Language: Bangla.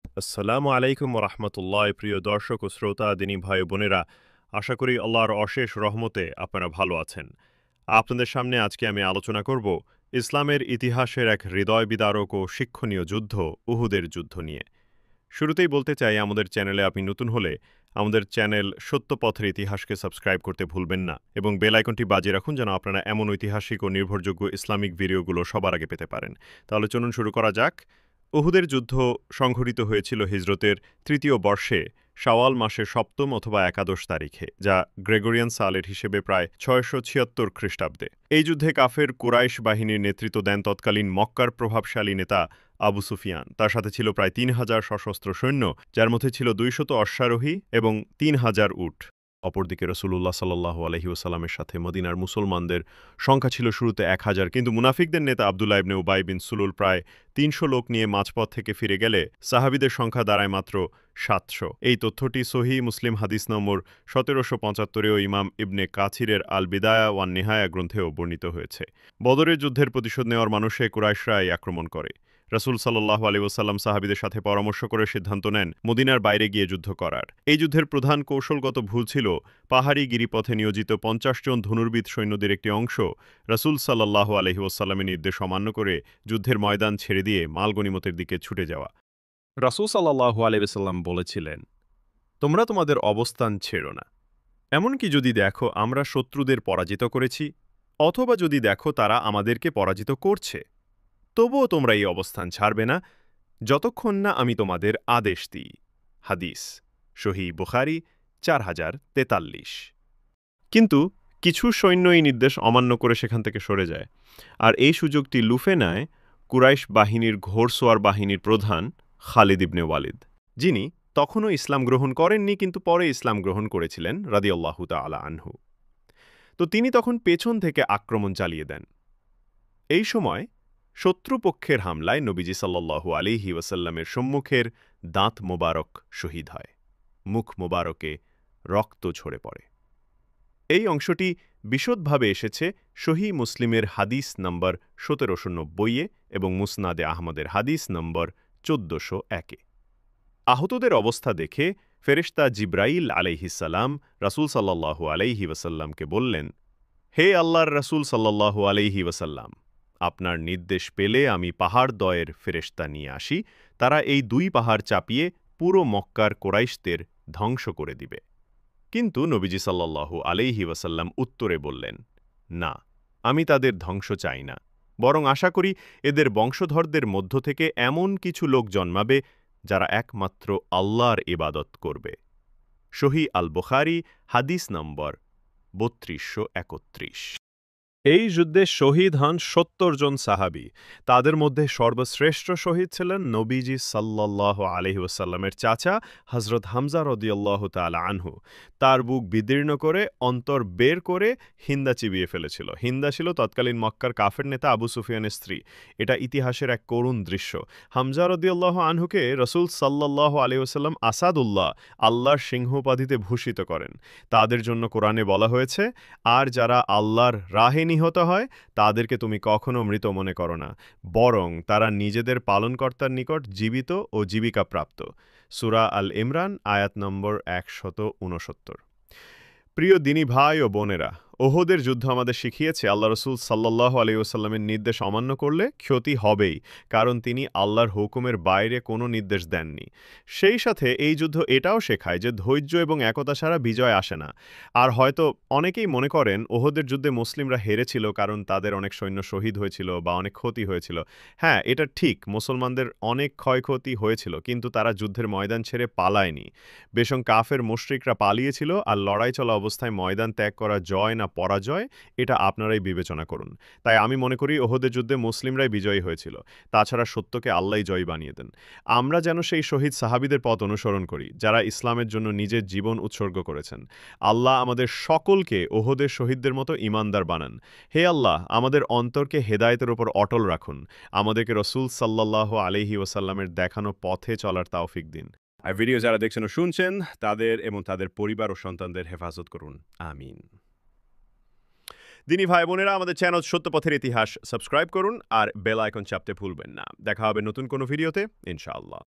আসসালামু আলাইকুম রহমতুল্লাহ। প্রিয় দর্শক ও শ্রোতা দিনী ভাই বোনেরা, আশা করি আল্লাহর অশেষ রহমতে আপনারা ভালো আছেন। আপনাদের সামনে আজকে আমি আলোচনা করব ইসলামের ইতিহাসের এক হৃদয় বিদারক ও শিক্ষণীয় যুদ্ধ, উহুদের যুদ্ধ নিয়ে। শুরুতেই বলতে চাই, আমাদের চ্যানেলে আপনি নতুন হলে আমাদের চ্যানেল সত্যপথের ইতিহাসকে সাবস্ক্রাইব করতে ভুলবেন না এবং বেল আইকনটি বাজিয়ে রাখুন যেন আপনারা এমন ঐতিহাসিক ও নির্ভরযোগ্য ইসলামিক ভিডিওগুলো সবার আগে পেতে পারেন। তাহলে চলুন শুরু করা যাক। উহুদের যুদ্ধ সংঘটিত হয়েছিল হিজরতের ৩য় বর্ষে শাওয়াল মাসের ৭ম অথবা একাদশ তারিখে, যা গ্রেগরিয়ান সালের হিসেবে প্রায় ৬৭৬ খ্রিস্টাব্দে। এই যুদ্ধে কাফের কুরাইশ বাহিনীর নেতৃত্ব দেন তৎকালীন মক্কার প্রভাবশালী নেতা আবু সুফিয়ান। তার সাথে ছিল প্রায় ৩,০০০ সশস্ত্র সৈন্য, যার মধ্যে ছিল ২০০ অশ্বারোহী এবং ৩,০০০ উট। অপরদিকে রাসূলুল্লাহ সাল্লাল্লাহু আলাইহি ওয়াসাল্লামের সাথে মদিনার মুসলমানদের সংখ্যা ছিল শুরুতে ১,০০০, কিন্তু মুনাফিকদের নেতা আব্দুল্লাহ ইবনে উবাই বিন সুলুল প্রায় ৩০০ লোক নিয়ে মাঝপথ থেকে ফিরে গেলে সাহাবীদের সংখ্যা দাঁড়ায় মাত্র ৭০০। এই তথ্যটি সহিহ মুসলিম হাদিস নম্বর ১৭৭৫-এও ইমাম ইবনে কাছিরের আল বিদায়া ওয়ান নেহায়া গ্রন্থেও বর্ণিত হয়েছে। বদরের যুদ্ধের প্রতিশোধ নেওয়ার মানুষে কুরাইশরা এই আক্রমণ করে। রাসূল সাল্লাল্লাহু আলাইহি ওয়াসাল্লাম সাহাবীদের সাথে পরামর্শ করে সিদ্ধান্ত নেন মদিনার বাইরে গিয়ে যুদ্ধ করার। এই যুদ্ধের প্রধান কৌশলগত ভুল ছিল পাহাড়ি গিরিপথে নিয়োজিত ৫০ জন ধনুর্বিদ সৈন্যদের একটি অংশ রাসূল সাল্লাল্লাহু আলাইহি ওয়াসাল্লামের নির্দেশ অমান্য করে যুদ্ধের ময়দান ছেড়ে দিয়ে মাল গনিমতের দিকে ছুটে যাওয়া। রাসূল সাল্লাল্লাহু আলাইহি ওয়াসাল্লাম বলেছিলেন, তোমরা তোমাদের অবস্থান ছেড়ো না। এমনকি যদি দেখো আমরা শত্রুদের পরাজিত করেছি, অথবা যদি দেখো তারা আমাদেরকে পরাজিত করছে, তবুও তোমরা এই অবস্থান ছাড়বে না যতক্ষণ না আমি তোমাদের আদেশ দিই। হাদিস সহিহ বুখারী ৪,০৪৩। কিন্তু কিছু সৈন্য এই নির্দেশ অমান্য করে সেখান থেকে সরে যায়, আর এই সুযোগটি লুফে নেয় কুরাইশ বাহিনীর ঘোড়সওয়ার বাহিনীর প্রধান খালিদ ইবনে ওয়ালিদ, যিনি তখনও ইসলাম গ্রহণ করেননি কিন্তু পরে ইসলাম গ্রহণ করেছিলেন রাদিয়াল্লাহু তাআলা আনহু। তো তিনি তখন পেছন থেকে আক্রমণ চালিয়ে দেন। এই সময় শত্রুপক্ষের হামলায় নবীজি সাল্লাল্লাহু আলাইহি ওয়াসাল্লামের সম্মুখের দাঁত মোবারক শহীদ হয়। মুখ মোবারকে রক্ত ঝরে পড়ে। এই অংশটি বিশদভাবে এসেছে সহিহ মুসলিমের হাদিস নম্বর ১৭৯০-এ এবং মুসনাদে আহমদের হাদিস নম্বর ১৪০১-এ। আহতদের অবস্থা দেখে ফেরেশতা জিব্রাইল আলাইহিসসালাম রাসূল সাল্লাল্লাহু আলাইহি ওয়াসাল্লামকে বললেন, হে আল্লাহর রাসূল সাল্লাল্লাহু আলাইহি ওয়াসাল্লাম, আপনার নির্দেশ পেলে আমি পাহাড়দ্বয়ের ফেরেশতা নিয়ে আসি, তারা এই ২ পাহাড় চাপিয়ে পুরো মক্কার কুরাইশদের ধ্বংস করে দিবে। কিন্তু নবীজি সাল্লাল্লাহু আলাইহি ওয়াসাল্লাম উত্তরে বললেন, না, আমি তাদের ধ্বংস চাই না, বরং আশা করি এদের বংশধরদের মধ্য থেকে এমন কিছু লোক জন্মাবে যারা একমাত্র আল্লাহর ইবাদত করবে। সহিহ আল বুখারী হাদিস নম্বর ৩২৩১। এই যুদ্ধে শহীদ হন ৭০ জন সাহাবী। তাদের মধ্যে সর্বশ্রেষ্ঠ শহীদ ছিলেন নবীজি সাল্লাল্লাহু আলাইহি ওয়াসাল্লামের চাচা হযরত হামজা রাদিয়াল্লাহু তাআলা আনহু। তার বুক বিদীর্ণ করে অন্তর বের করে হিন্দা চিবিয়ে ফেলেছিল। হিন্দা ছিল তৎকালীন মক্কার কাফের নেতা আবু সুফিয়ানের স্ত্রী। এটা ইতিহাসের এক করুণ দৃশ্য। হামজা রাদিয়াল্লাহু আনহুকে রাসূল সাল্লাল্লাহু আলাইহি ওয়াসাল্লাম আসাদুল্লাহ, আল্লাহর সিংহ উপাধিতে ভূষিত করেন। তাদের জন্য কোরআনে বলা হয়েছে, আর যারা আল্লাহর রাহে নিহত হয় তাদেরকে তুমি কখনো মৃত মনে করো না, বরং তারা নিজেদের পালনকর্তার নিকট জীবিত ও জীবিকাপ্রাপ্ত। সূরা আল ইমরান আয়াত নম্বর ১৬৯। প্রিয় দিনী ভাই ও বোনেরা, ওহদের যুদ্ধ আমাদের শিখিয়েছে আল্লাহ রাসূল সাল্লাল্লাহু আলাইহি ওয়াসাল্লামের নির্দেশ অমান্য করলে ক্ষতি হবেই, কারণ তিনি আল্লাহর হুকুমের বাইরে কোনো নির্দেশ দেননি। সেই সাথে এই যুদ্ধ এটাও শেখায় যে ধৈর্য এবং একতা ছাড়া বিজয় আসে না। আর হয়তো অনেকেই মনে করেন ওহদের যুদ্ধে মুসলিমরা হেরেছিল কারণ তাদের অনেক সৈন্য শহীদ হয়েছিল বা অনেক ক্ষতি হয়েছিল। হ্যাঁ, এটা ঠিক, মুসলমানদের অনেক ক্ষয়ক্ষতি হয়েছিল, কিন্তু তারা যুদ্ধের ময়দান ছেড়ে পালায়নি। বেশং কাফের মুশরিকরা পালিয়েছিল, আর লড়াই চলা অবস্থায় ময়দান ত্যাগ করা জয় না পরাজয়, এটা আপনারাই বিবেচনা করুন। তাই আমি মনে করি ওহদের যুদ্ধে মুসলিমরাই বিজয়ী হয়েছিল। তাছাড়া সত্যকে আল্লাহই জয়ী বানিয়ে দেন। আমরা যেন সেই শহীদ সাহাবীদের পথ অনুসরণ করি যারা ইসলামের জন্য নিজের জীবন উৎসর্গ করেছেন। আল্লাহ আমাদের সকলকে ওহদের শহীদদের মতো ঈমানদার বানান। হে আল্লাহ, আমাদের অন্তরকে হেদায়েতের উপর অটল রাখুন। আমাদেরকে রাসূল সাল্লাল্লাহু আলাইহি ওয়াসাল্লামের দেখানো পথে চলার তৌফিক দিন। আর ভিডিও যারা দেখছেন ও শুনছেন তাদের এবং তাদের পরিবার ও সন্তানদের হেফাজত করুন। আমিন। দিনী ভাই বোনেরা, আমাদের চ্যানেল সত্যপথের ইতিহাস সাবস্ক্রাইব করুন আর বেল আইকন চাপতে ভুলবেন না। দেখা হবে নতুন কোনো ভিডিওতে ইনশাআল্লাহ।